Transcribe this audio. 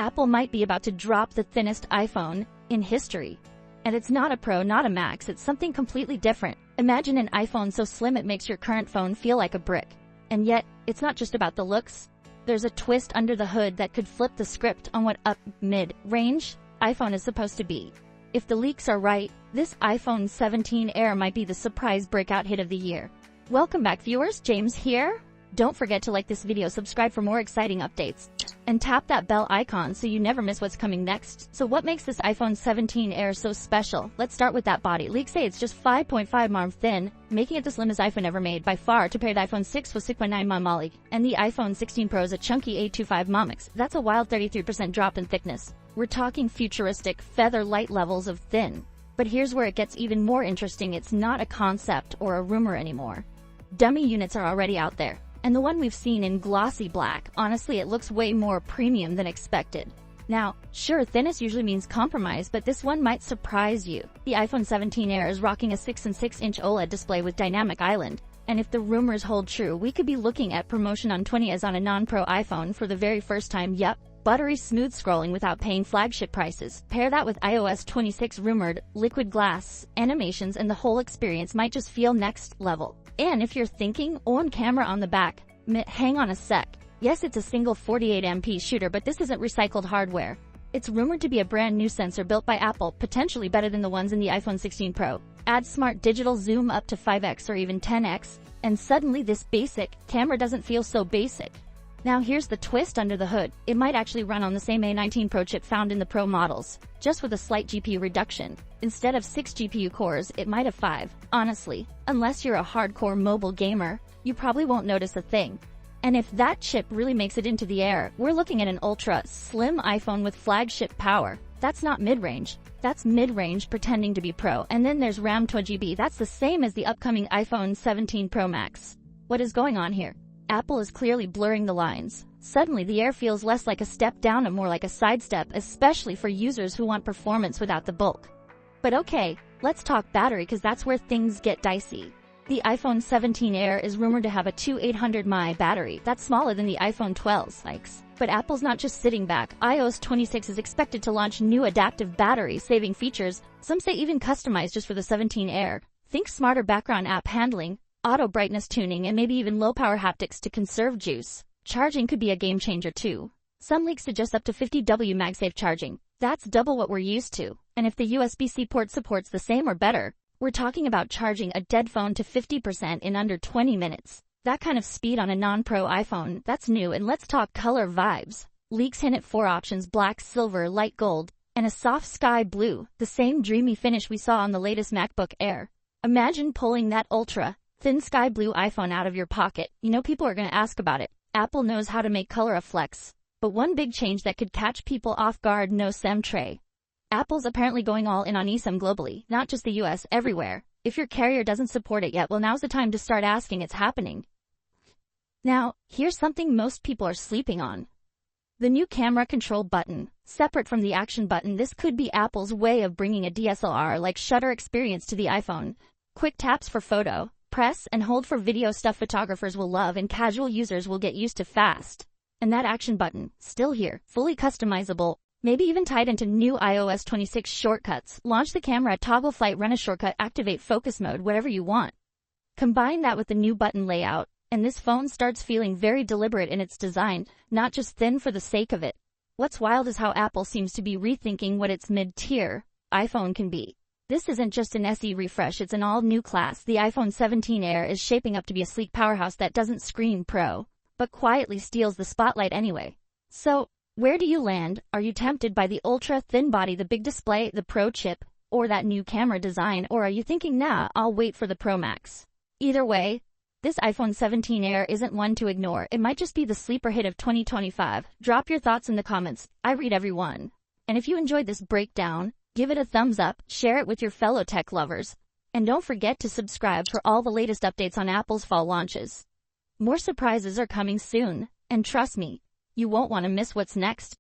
Apple might be about to drop the thinnest iPhone in history. And it's not a Pro, not a Max, it's something completely different. Imagine an iPhone so slim it makes your current phone feel like a brick. And yet, it's not just about the looks. There's a twist under the hood that could flip the script on what mid-range iPhone is supposed to be. If the leaks are right, this iPhone 17 Air might be the surprise breakout hit of the year. Welcome back, viewers. James here. Don't forget to like this video, subscribe for more exciting updates, and tap that bell icon so you never miss what's coming next. So what makes this iPhone 17 Air so special? Let's start with that body. Leaks say it's just 5.5 mm thin, making it the slimmest iPhone ever made by far. To pair the iPhone 6 with 6.9 mm, and the iPhone 16 Pro is a chunky 825 mm. That's a wild 33% drop in thickness. We're talking futuristic, feather-light levels of thin. But here's where it gets even more interesting. It's not a concept or a rumor anymore. Dummy units are already out there. And the one we've seen in glossy black, honestly it looks way more premium than expected. Now, sure, thinness usually means compromise, but this one might surprise you. The iPhone 17 Air is rocking a 6.6-inch OLED display with dynamic island. And if the rumors hold true, we could be looking at promotion on 20 as on a non-Pro iPhone for the very first time. Yep, buttery smooth scrolling without paying flagship prices. Pair that with iOS 26 rumored liquid glass animations and the whole experience might just feel next level. And if you're thinking, on camera on the back, hang on a sec. Yes, it's a single 48MP shooter, but this isn't recycled hardware. It's rumored to be a brand new sensor built by Apple, potentially better than the ones in the iPhone 16 Pro. Add smart digital zoom up to 5x or even 10x, and suddenly this basic camera doesn't feel so basic. Now here's the twist under the hood. It might actually run on the same A19 Pro chip found in the Pro models, just with a slight GPU reduction. Instead of 6 GPU cores, it might have 5. Honestly, unless you're a hardcore mobile gamer, you probably won't notice a thing. And if that chip really makes it into the Air, we're looking at an ultra-slim iPhone with flagship power. That's not mid-range. That's mid-range pretending to be Pro. And then there's RAM 12GB. That's the same as the upcoming iPhone 17 Pro Max. What is going on here? Apple is clearly blurring the lines. Suddenly, the Air feels less like a step down and more like a sidestep, especially for users who want performance without the bulk. But okay, let's talk battery, because that's where things get dicey. The iPhone 17 Air is rumored to have a 2800 mAh battery. That's smaller than the iPhone 12's likes. But Apple's not just sitting back. iOS 26 is expected to launch new adaptive battery-saving features, some say even customized just for the 17 Air. Think smarter background app handling, auto brightness tuning, and maybe even low-power haptics to conserve juice. Charging could be a game-changer too. Some leaks suggest up to 50W MagSafe charging. That's double what we're used to. And if the USB-C port supports the same or better, we're talking about charging a dead phone to 50% in under 20 minutes. That kind of speed on a non-Pro iPhone, that's new. And let's talk color vibes. Leaks hint at 4 options: black, silver, light gold, and a soft sky blue, the same dreamy finish we saw on the latest MacBook Air. Imagine pulling that ultra-thin sky blue iPhone out of your pocket. You know people are going to ask about it. Apple knows how to make color a flex. But one big change that could catch people off guard: no SIM tray. Apple's apparently going all in on eSIM globally, not just the US, everywhere. If your carrier doesn't support it yet, well, now's the time to start asking. It's happening. Now, here's something most people are sleeping on. The new camera control button. Separate from the action button, this could be Apple's way of bringing a DSLR-like shutter experience to the iPhone. Quick taps for photo, press and hold for video, stuff photographers will love and casual users will get used to fast. And that action button, still here, fully customizable. Maybe even tied into new iOS 26 shortcuts. Launch the camera, toggle flight, run a shortcut, activate focus mode, whatever you want. Combine that with the new button layout, and this phone starts feeling very deliberate in its design, not just thin for the sake of it. What's wild is how Apple seems to be rethinking what its mid-tier iPhone can be. This isn't just an SE refresh, it's an all-new class. The iPhone 17 Air is shaping up to be a sleek powerhouse that doesn't scream Pro, but quietly steals the spotlight anyway. So, where do you land? Are you tempted by the ultra-thin body, the big display, the Pro chip, or that new camera design? Or are you thinking, nah, I'll wait for the Pro Max? Either way, this iPhone 17 Air isn't one to ignore. It might just be the sleeper hit of 2025. Drop your thoughts in the comments. I read every one. And if you enjoyed this breakdown, give it a thumbs up, share it with your fellow tech lovers, and don't forget to subscribe for all the latest updates on Apple's fall launches. More surprises are coming soon, and trust me, you won't want to miss what's next.